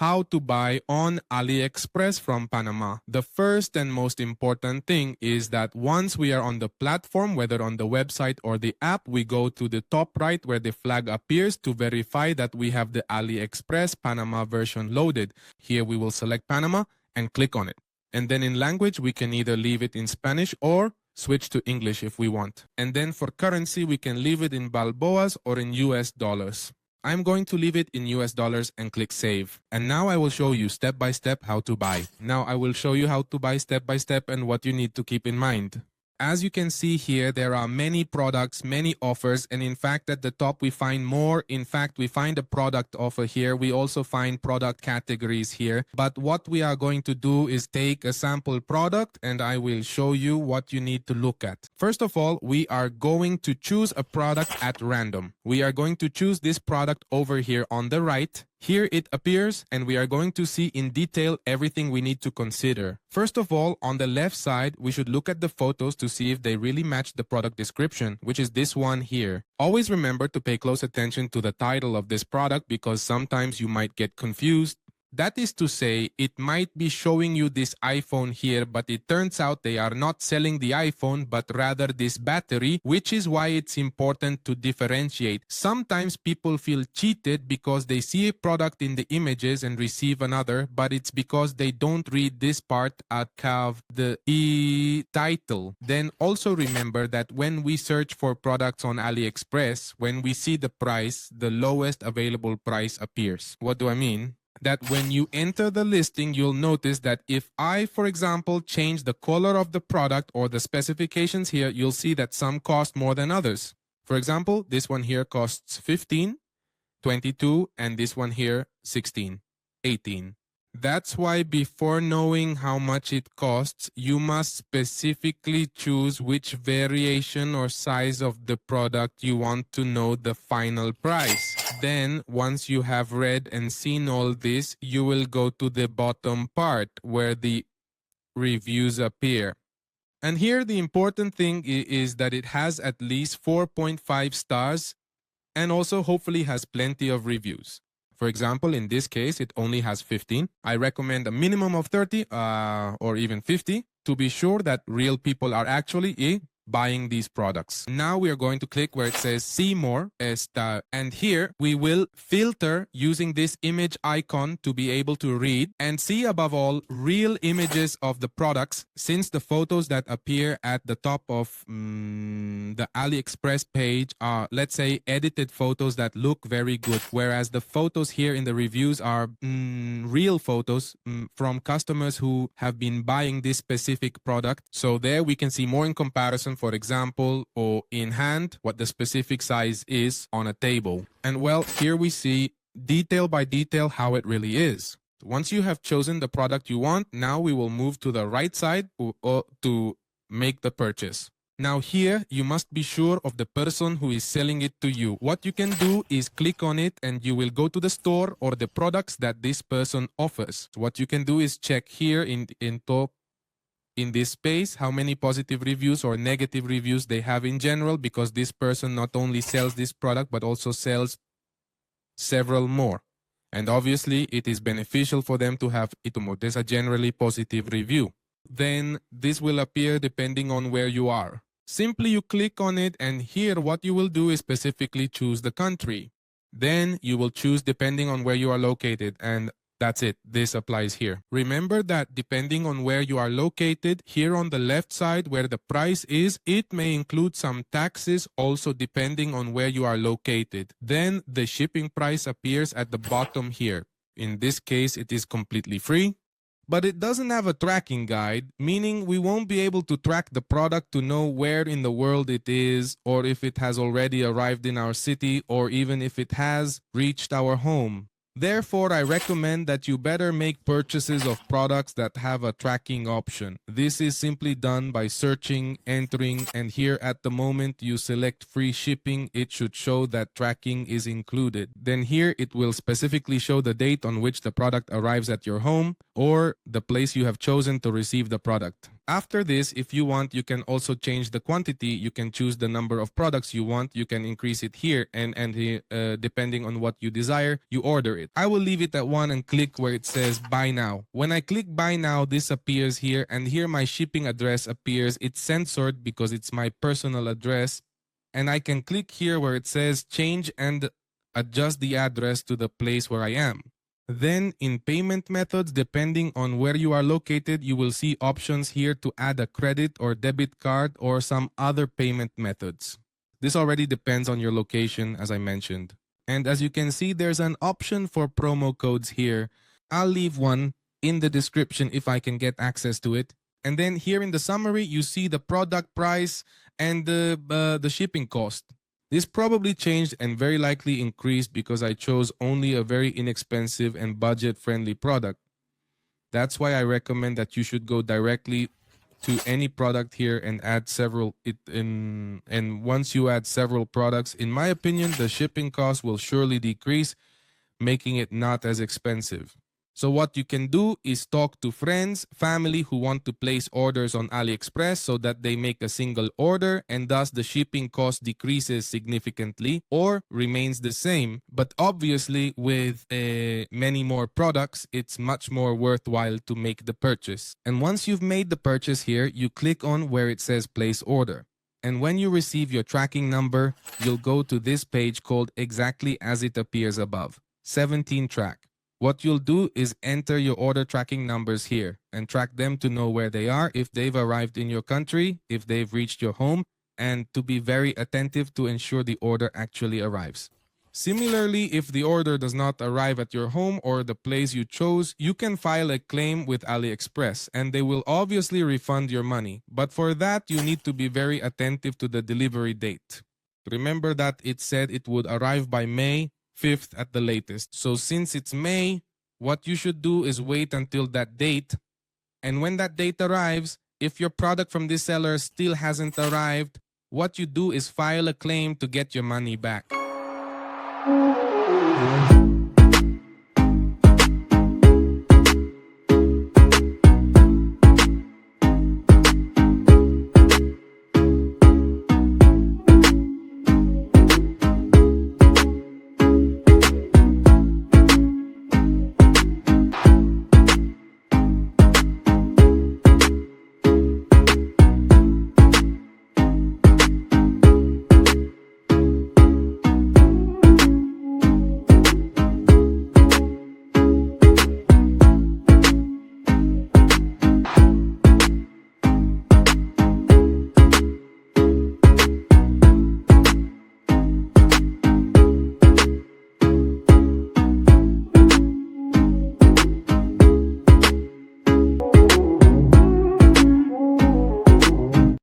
how to buy on AliExpress from Panama. The first and most important thing is that once we are on the platform, whether on the website or the app, we go to the top right where the flag appears to verify that we have the AliExpress Panama version loaded. Here we will select Panama and click on it. And then in language, we can either leave it in Spanish or switch to English if we want. And then for currency, we can leave it in balboas or in US dollars. I'm going to leave it in US dollars and click save. And now I will show you step by step how to buy. Now I will show you how to buy step by step and what you need to keep in mind. As you can see here, there are many products, many offers, and in fact at the top we find more. In fact, we find a product offer here. We also find product categories here. But what we are going to do is take a sample product and I will show you what you need to look at. First of all, we are going to choose a product at random. We are going to choose this product over here on the right. Here it appears, and we are going to see in detail everything we need to consider. First of all, on the left side, we should look at the photos to see if they really match the product description, which is this one here. Always remember to pay close attention to the title of this product because sometimes you might get confused. That is to say, it might be showing you this iPhone here, but it turns out they are not selling the iPhone, but rather this battery, which is why it's important to differentiate. Sometimes people feel cheated because they see a product in the images and receive another, but it's because they don't read this part at the title. Then also remember that when we search for products on AliExpress, when we see the price, the lowest available price appears. What do I mean? That when you enter the listing, you'll notice that if I, for example, change the color of the product or the specifications here, you'll see that some cost more than others. For example, this one here costs 15, 22, and this one here 16, 18. That's why before knowing how much it costs, you must specifically choose which variation or size of the product you want to know the final price. Then, once you have read and seen all this, you will go to the bottom part where the reviews appear. And here the important thing is that it has at least 4.5 stars and also hopefully has plenty of reviews. For example, in this case, it only has 15. I recommend a minimum of 30 or even 50 to be sure that real people are actually buying these products. Now we are going to click where it says see more, and here we will filter using this image icon to be able to read and see above all real images of the products, since the photos that appear at the top of the AliExpress page are, let's say, edited photos that look very good, whereas the photos here in the reviews are real photos from customers who have been buying this specific product. So there we can see more in comparison, for example, or in hand, what the specific size is on a table. And well, here we see detail by detail how it really is. Once you have chosen the product you want, now we will move to the right side to make the purchase. Now here, you must be sure of the person who is selling it to you. What you can do is click on it and you will go to the store or the products that this person offers. What you can do is check here in top in this space how many positive reviews or negative reviews they have in general, because this person not only sells this product but also sells several more. And obviously, it is beneficial for them to have there's a generally positive review. Then this will appear depending on where you are. Simply you click on it, and here what you will do is specifically choose the country. Then you will choose depending on where you are located, and that's it. This applies here. Remember that depending on where you are located, here on the left side where the price is, it may include some taxes also depending on where you are located. Then the shipping price appears at the bottom here. In this case, it is completely free. But it doesn't have a tracking guide, meaning we won't be able to track the product to know where in the world it is, or if it has already arrived in our city, or even if it has reached our home. Therefore, I recommend that you better make purchases of products that have a tracking option. This is simply done by searching, entering, and here at the moment you select free shipping, it should show that tracking is included. Then here it will specifically show the date on which the product arrives at your home or the place you have chosen to receive the product. After this, if you want, you can also change the quantity. You can choose the number of products you want. You can increase it here, and depending on what you desire, you order it. I will leave it at 1 and click where it says buy now. When I click buy now, this appears here, and here my shipping address appears. It's censored because it's my personal address, and I can click here where it says change and adjust the address to the place where I am. Then in payment methods, depending on where you are located, you will see options here to add a credit or debit card or some other payment methods. This already depends on your location, as I mentioned. And as you can see, there's an option for promo codes here. I'll leave one in the description if I can get access to it. And then here in the summary, you see the product price and the shipping cost. This probably changed and very likely increased because I chose only a very inexpensive and budget-friendly product. That's why I recommend that you should go directly to any product here and add several. And once you add several products, in my opinion, the shipping cost will surely decrease, making it not as expensive. So what you can do is talk to friends, family who want to place orders on AliExpress so that they make a single order and thus the shipping cost decreases significantly or remains the same. But obviously with many more products, it's much more worthwhile to make the purchase. And once you've made the purchase here, you click on where it says place order. And when you receive your tracking number, you'll go to this page called exactly as it appears above, 17 track. What you'll do is enter your order tracking numbers here and track them to know where they are, if they've arrived in your country, if they've reached your home, and to be very attentive to ensure the order actually arrives. Similarly, if the order does not arrive at your home or the place you chose, you can file a claim with AliExpress and they will obviously refund your money. But for that, you need to be very attentive to the delivery date. Remember that it said it would arrive by May 5th at the latest. So since it's May, what you should do is wait until that date. And when that date arrives, if your product from this seller still hasn't arrived, what you do is file a claim to get your money back.